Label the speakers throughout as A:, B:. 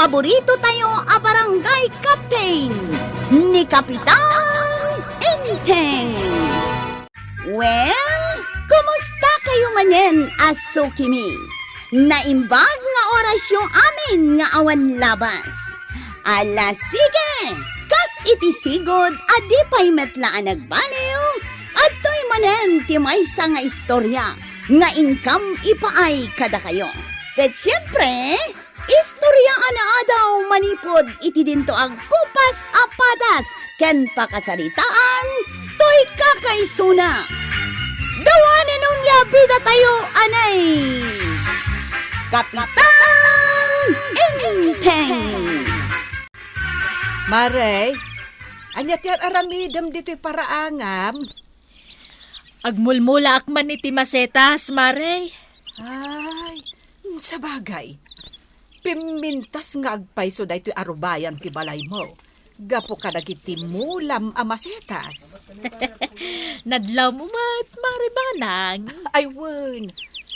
A: paborito tayo a barangay captain ni Kapitan Enteng. Well, kumusta kayo manen, Asukimi? Naimbag nga oras yung amin nga awan labas. Ala sige, kas itisigod adi pa'y metlaan nagbaliw at to'y manen ti maysa nga istorya nga income ipaay kada kayo. Ket siyempre, istorya ana daw manipod iti dinto ag kupas apadas ken pakasaritaan to'y kakaisuna. Dawanin nun bida tayo anay Kapitan Enteng.
B: Maray, anyat yan aramidam dito'y paraangam.
C: Agmulmula akman iti masetas, Mare.
B: Ay, sa bagay. Pimintas nga agpayso da ito'y arubayan ti balay mo. Gapo ka nagiti mulam amasetas.
C: Nadlaw mo mat, Mare Banang.
B: Ay, wen.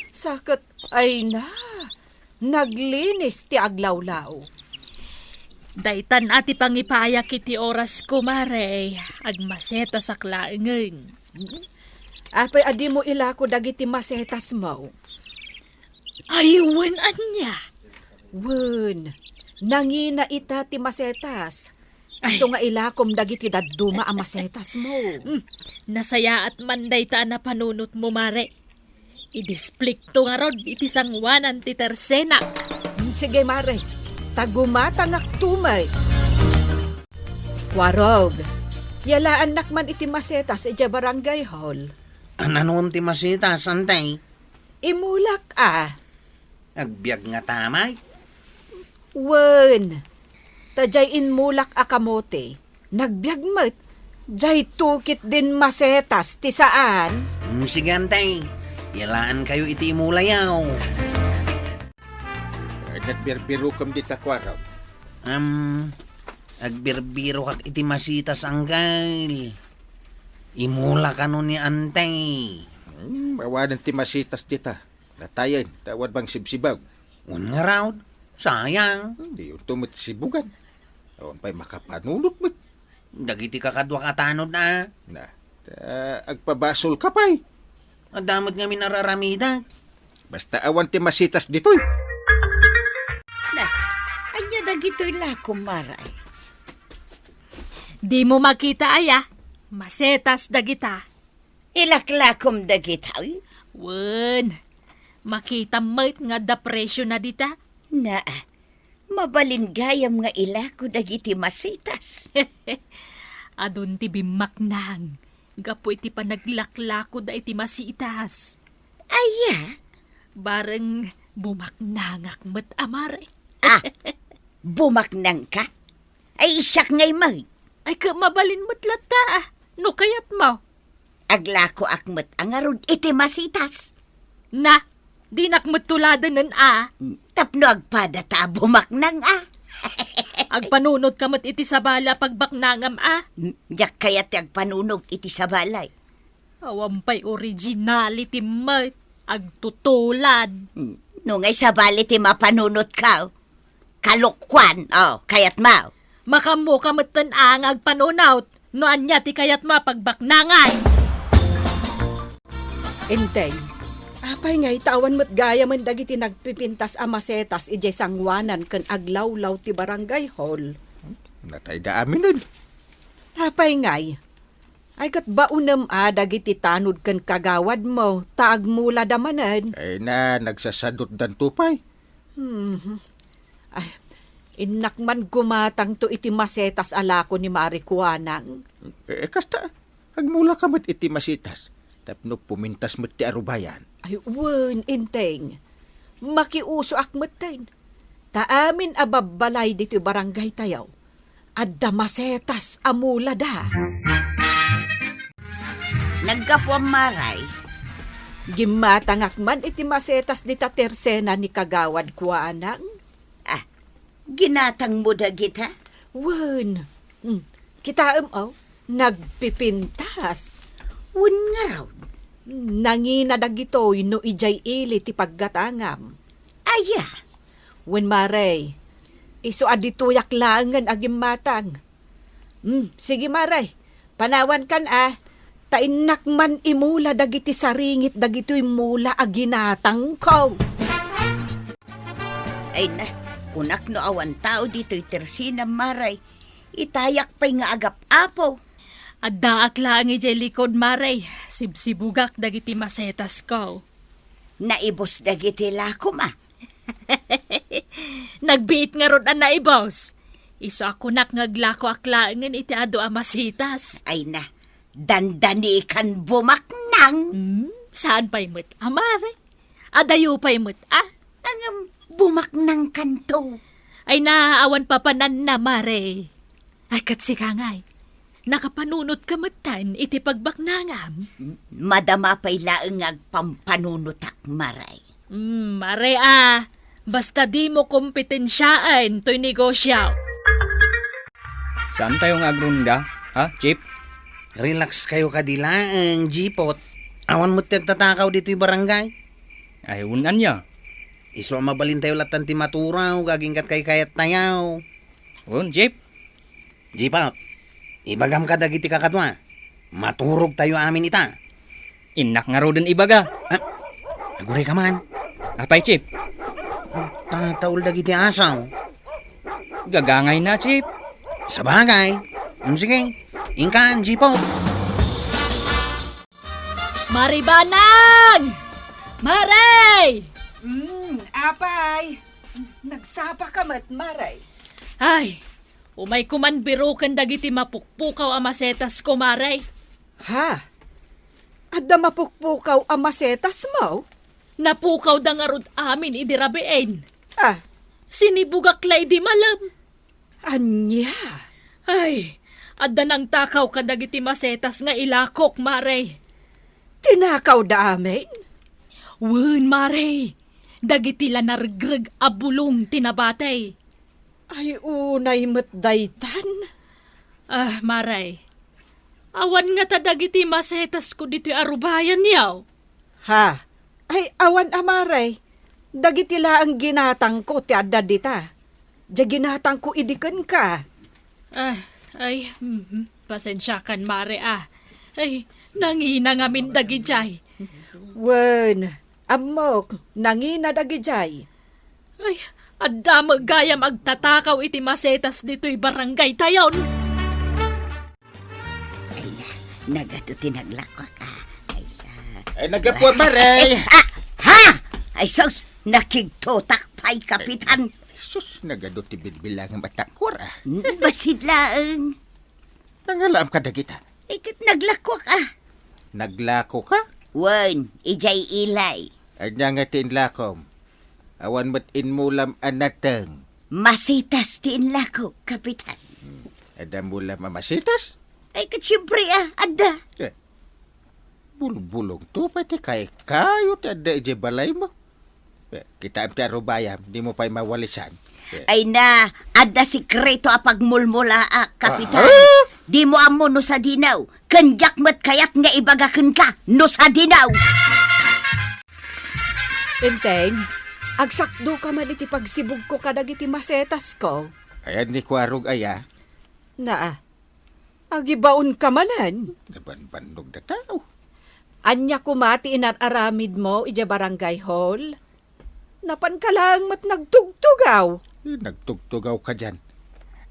B: Sakit, ay na. Naglinis ti aglawlaw.
C: Daitan ati pangipayak iti oras ko, Mare. Agmasetas aklaengeng.
B: Apay adi mo ilako dagiti masetas mo.
C: Ay, wen anya.
B: Wen, nangina ita ti masetas.
C: Ay.
B: So nga ilakom dagiti dadduma ang masetas mo.
C: Nasaya at manday ta na panunot mo, Mare. Idisplikto nga rod iti sangwanan ti tersena.
B: Sige, Mare. Tagumatangak tumay. Warog, yalaan nakman iti masetas iti barangay hall.
D: Ananon ti masitas, antay?
B: Imulak
D: Agbiag nga tamay?
B: Wen, tajay inmulak akamote. Nagbiagmat, jay tukit din masetas ti saan.
D: Sige, antay. Yalaan kayo iti imulayaw.
E: Nagbirbiro kam di takwaraw.
D: Agbirbiro kak iti masitas anggal. Imula ka nun ni antay.
E: Mawanan ti masitas dita. Natayan, tawad bang sibsibaw.
D: Un nga raw, sayang.
E: Hindi yung tumot sibugan. Awan pa'y makapanulot mo.
D: Dagiti kakadwa katanod na.
E: Na, agpabasol ka pa'y.
D: Adamot nga minararamida.
E: Basta awan ti masitas dito'y.
A: Anya dagitoy lakom maray.
C: Di mo makita, aya. Masetas dagita.
A: Ilaklakom dagitoy?
C: Wen, makita mat nga depresyo na dita.
A: Na, mabalingayam nga ilako dagiti masitas.
C: Adun ti bimaknang. Gapo iti panaglaklako da iti masitas.
A: Aya,
C: Bareng bumaknangak mat, Amare.
A: bumaknang ka? Ay isak ngay may.
C: Ay ka mabalin mo't lata. No kayat mo.
A: Aglako akmet ang arod iti masitas.
C: Na, di nakmat tuladan nun
A: Tapno agpadata bumaknang
C: Agpanunod ka mat iti sabala pagbaknangam
A: Diyak kayat agpanunog iti sa balay.
C: Awampay originality mat. Agtutulad.
A: No ngay sa balay ti mapanunot ka. Kalukwan, kayat mau.
C: Makamu ka mat ang agpanunaut. No anya ti kayat mapagbaknangan.
B: Enteng, apay nga itawan mo't gaya man dagiti nagpipintas a masetas ijay sangwanan ken aglawlaw ti barangay hall.
E: Natay da aminin.
B: Apay ngay, ay kat baunam dagiti tanod ken kagawad mo, taag mula damanan.
E: Ay na, nagsasadot dan tupay.
B: Ay, inakman gumatang to iti masetas alako ni Marikuanang.
E: Kasta, agmula ka mat iti masitas. Tapno pumintas mat ti arubayan.
B: Ay, wen, Enteng, makiuso akmeten. Taamin ababalay dito barangay tayaw. Adda masetas amula da.
A: Nagkapwang maray.
B: Gimatangak man iti masetas di tatersena ni kagawad kuanang.
A: Ginatang mo dagita?
B: Wen, kitaam nagpipintas.
A: Un nga raw.
B: Nangina dagitoy no ijay ili ti paggatangam.
A: Aya,
B: Wen maray, Iso adituyak langan agim matang. Sige maray, panawan kan tainak man imula dagiti saringit dagito'y mula aginatang ko.
A: Ay na, kunak no awan tao dito'y tersina maray. Itayak pa'y nga agap-apo.
C: Addaak lang ijay likod, Maray. Sibsibugak dagiti masetas ko.
A: Naibos dagiti lako ma.
C: Nagbiit nga ron ang naibos. Iso ako naglako aklangan iti ado amasitas.
A: Ay na, dandani kan bumaknang.
C: Saan pa'y mo't, Mare? Adayo pa'y mo't,
A: Ang bumaknang kanto.
C: Ay naaawan pa panan na, Mare. Ay katsikangay. Nakapanunot ka matan iti pagbaknangam.
A: Madama pa'y laeng agpampanunutak maray.
C: Mare basta di mo kompetensyaan to'y negosyo.
F: Saan tayo nga agrunda? Ha, Chip?
D: Relax kayo kadilaang, Jipot. Awan mo't tatakaw dito'y barangay.
F: Ay, unan niya.
D: Iso mabalin tayo latan ti maturaw, gaging kat kay kayat tayaw.
F: Un, Chip?
D: Jipot, ibagam ka dagiti kakadwa. Maturog tayo amin ita.
F: Inak nga ro din ibaga.
D: Aguray ka man.
F: Apay, Chip?
D: Tataul dagiti asaw.
F: Gagangay na, Chip.
D: Sa bagay. Sige, ingkan, Jipot.
C: Maribanang! Maray!
B: Apay, nagsapa ka mat maray.
C: Ay, umay kuman birukan dagiti mapukpukaw amasetas ko, Maray.
B: Ha? Adda mapukpukaw ang masetas mo?
C: Napukaw da nga rod amin idirabiin.
B: Ah,
C: Sinibugaklay di malam.
B: anya?
C: Ay, adda nang takaw ka dagiti masetas nga ilakok, Maray.
B: Tinakaw da amin?
C: Wen, Maray. Dagiti lanargreg abulong tinabatay.
B: Ay, unay mat daytan.
C: Maray. Awan nga ta dagiti masetas ko dito'y arubayan niyaw.
B: Ha? Ay, awan amaray. Dagiti la ang ginatang ko ti adda dita. Di ginatang ko idikan ka.
C: Pasensya kan, Mare, Ay, nangina ngamin dagijay.
B: Wen, amok, nangina dagijay.
C: Ay, adda magayam agtatakaw iti masetas dito'y barangay tayon.
A: Ay na, nagato tinaglakok Ay sa...
E: Ay, nagapuan, Maray.
A: Ha? Ay sus, nakigtotak pa'y kapitan.
E: Sus, nagado ti bilbilang ang matakwar
A: Basid laeng.
E: Nangalam ka dagita.
A: Ikit naglakok
E: Naglako ka?
A: Wen, ijay ilay.
E: Ay nga tinlakom. Awan mat inmulam anateng.
A: Masitas ti inlako, kapitan.
E: Ada mulam mamasitas?
A: Ay katsiyempre adda.
E: Bulbulong to pati kay kayo ti ada ije balay mo. Kita am ti arubayam, di mo pa'y mawalisan.
A: Ay na, adda sikreto apagmulmula kapitan. Di mo amo no sa dinaw. Kanyak mat kayat nga ibagakan ka no sa dinaw.
B: Enteng, agsakdo ka man iti pagsibog ko kadag iti masetas ko.
E: Ayan ni Kwarog aya,
B: Na, agibaon ka manan.
E: nabanbandog na tao.
B: Anya kumati inararamid mo ija barangay hall. Napan ka lang mat nagtugtugaw.
E: Nagtugtugaw ka dyan.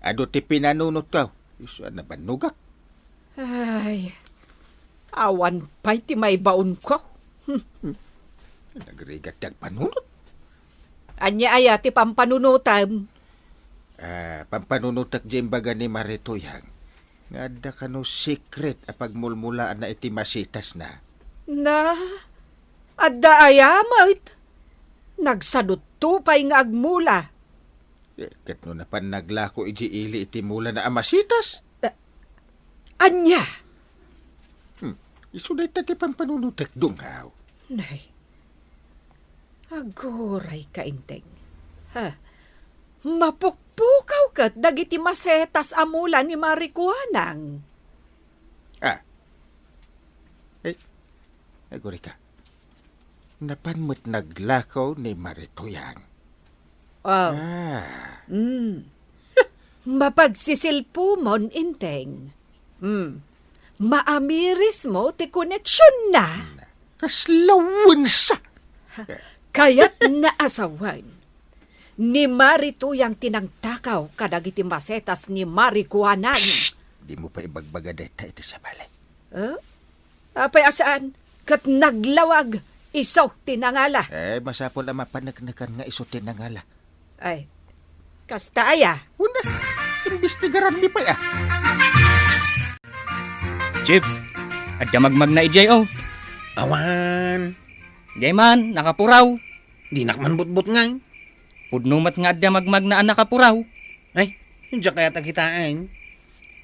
E: Ado ti pinanunot ka. Iso na banugak.
B: Ay, awan pa'y ti may baon ko.
E: Nagrigat yung panunot.
B: Anya aya ti pampanunutam.
E: Pampanunutak dyan baga ni Maritoyang. Nga da ka no secret apagmulmulaan na iti masitas na.
B: Na, adda ayamat. Nagsadot to pa'y nga agmula.
E: Kat no napan naglako iji ili iti mula na amasitas.
B: Anya?
E: Isunay tati pampanunutak dungaw.
B: Nay, aguray ka inteng. Ha? Mapukpukaw kat dagiti masetas amula ni Marikuanang.
E: Aguri ka. Napan mo't naglakaw ni Maritoyang.
B: Oh.
E: Ah,
B: Mapagsisilpumon, Inteng. Maamiris mo ti koneksyon na.
E: kaslawin sa.
B: Kaya't naasawan. Ni Marito yang tinangtakaw kadagiti masetas ni Marikuanan.
E: Di mo pa ibagbaga deta ito sa balay.
B: Apay asaan? Kat naglawag. Isaw tinangala.
E: Masapol na mapanagnagan nga isutin na ngala.
B: Ay, kastaya.
E: Una, imbestigaran mi pa
F: Chip, at magmag na ijay oh.
D: Awan.
F: Jay man, nakapuraw.
D: Di nakman butbut ngay.
F: Pudnumat nga adya magmag na nakapuraw.
D: Ay, hindi kaya takitaan.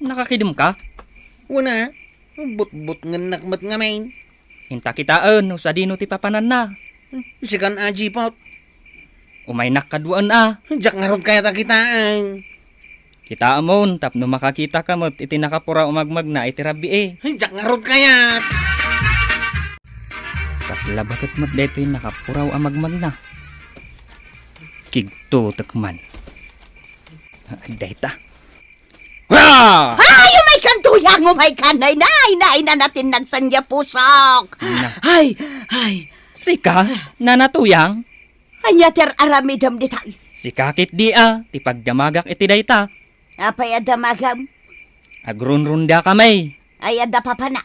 F: Nakakidum ka?
D: Una, butbut nga nakmat nga main.
F: Hinta kitaan, o sa dino ti papanan na.
D: Sikan aji pot.
F: Umay nakaduan ah.
D: Diyak nga ron kaya takitaan.
F: Kita amon, tapno makakita ka mo't iti nakapuraw magmag na iti rabi eh.
D: Diyak nga ron kaya.
F: Kasla bakit mo't dito yung nakapuraw magmag na. Kigto takman. Data. Ah!
A: Ay, umay kan tuyang, umay kan. Ay, na natin nagsanya pusok. Ay.
F: Sika, nanatuyang.
A: Anyater aramidam ditay.
F: Si kakit di ah, ti pagdamagak iti dayta.
A: Apay adamagam.
F: Agrunrunda kamay.
A: Ay adapapana.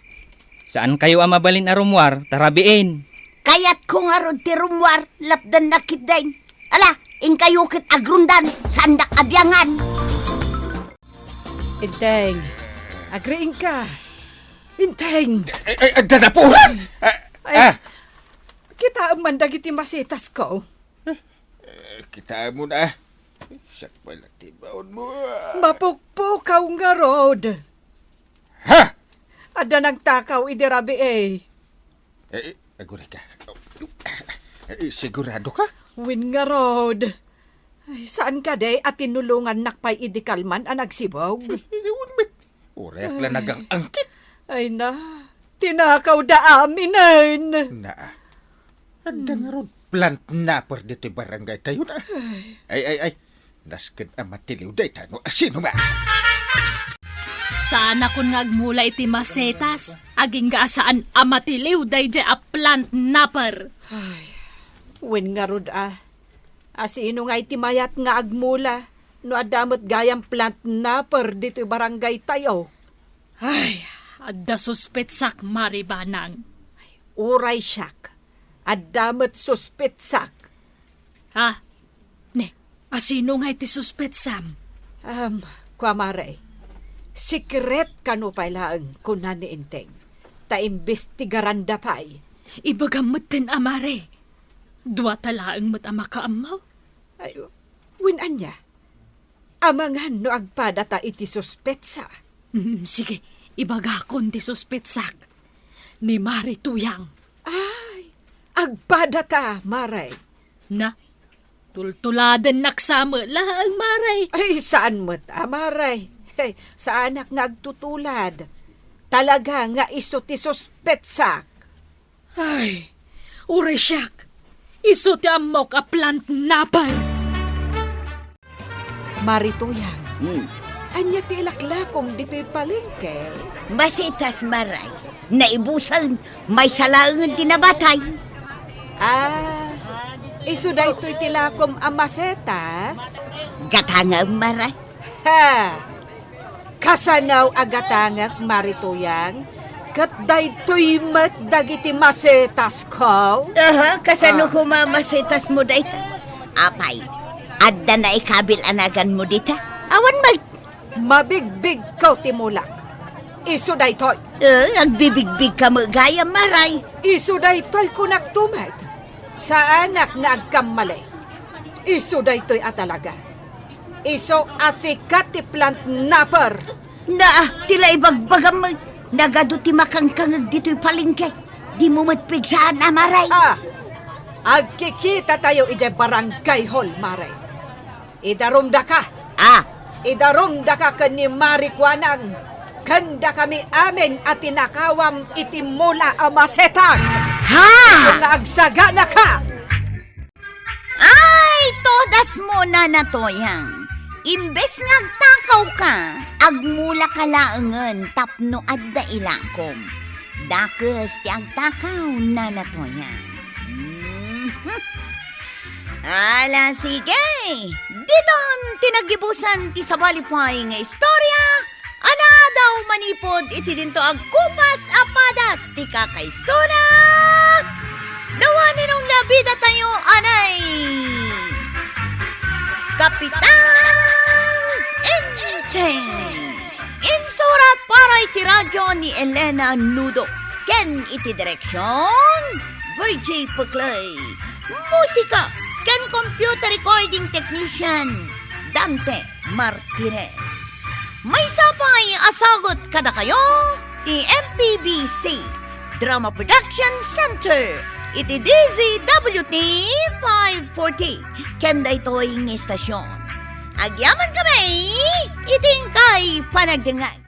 F: Saan kayo amabalin arumwar, tarabiin.
A: Kayat kong arod ti rumwar, lapdan nakit dain. Ala, ingkayukit agrundan, sandak abyangan.
B: Inteng, agreeing ka. Inteng,
E: Dadapuhan!
B: kita man dagiti masetas ko.
E: Kita mo na. Siyak pala tibaon mo.
B: Mapukpukaw nga rod.
E: Ha?
B: Ada nagtakaw idirabi eh.
E: Agura ka. Sigurado ka?
B: Win nga rod. Ay, saan ka day at tinulungan nakpay idikalman ang nagsibog?
E: Ureak lang nagang angkit.
B: Ay na, tinakaw da aminin.
E: Na. Anda nga ron. Plant na per dito barangay tayo na. Ay. Nasken amatiliw day tano. Sino ba?
C: Sana kun nga agmula iti masetas, aging gaasaan amatiliw day a plant napper.
B: Win nga rod Asino nga iti mayat nga agmula, no adamot gayang plant napper dito barangay tayo.
C: Ay, adda suspetsak maribanang.
B: Uray siyak, adamot suspetsak.
C: Ha? Ne, asino nga iti suspetsam?
B: Kuamare, sikret kano pailaan kunan ni Inteng. Taimbestigaran da pay.
C: Ibagamutin amare. Dua talaang mat amakaamaw.
B: Ay, winan niya. Amangan no agpada ta iti suspetsa.
C: Sige, ibagakon ti suspetsak. Ni Mari Tuyang.
B: Ay, agpada ta, Maray.
C: Na, tultuladan naksama laang Maray.
B: Ay, saan mo ta, Maray? Hey, sa anak nga agtutulad. Talaga nga iso ti suspetsak.
C: Ay, uresyak. Iso ti amok a plant napar.
B: Marituyang, anya ti ilaklakom dito'y palengke.
A: Masitas maray. Naibusan, may salaangan tinabatay.
B: Iso da ito'y tilakom amasetas.
A: Gatanga maray.
B: Ha! Kasanaw agatangak, Marituyang, kat daytoy mat dagiti masetas ko.
A: Kasano kumamasitas mo dayta? Apay, adda na ikabil anagan mo dita? Awan may.
B: Mabigbig ko timulak. Iso daytoy.
A: Agbibigbig ka mo gaya maray.
B: Iso daytoy kunak tumet. Sa anak nga agkamali. Iso daytoy atalaga. Iso asikat ti plant napper.
A: Na, tila ibagbagam mo. Nagaduti makangkangag dito'y palengke. Di mo matpigsaan na maray.
B: Agkikita tayo ije barangay hall, Maray. Idarumda ka. Idarumda ka ni Marikuanang. Kanda kami amin at tinakawam itimula amasetas.
A: Ha!
B: So nga agsaga na ka.
A: Ay, todas mo na natoyang. Imbes ngagtakaw ka, agmula ka laengen tapno adda ilakom. Dakes ti agtakaw na natoyang. Ala sige, diton tinagibusan ti sabalipay nga istorya, ana daw manipod iti dinto agkupas apadas ti kakaysurat. Dawanin ng labida tayo, anay! Kapitan Enteng! Insurat para iti radyo ni Elena Nudo. Ken iti direksyon, Virgie Puglay. Musika, ken computer recording technician, Dante Martinez. May sapay asagot kada kayo, ti MPBC Drama Production Center. Iti DZWT 540. Kenda ito'y ng istasyon. Agyaman kami, iting kay panagdangan.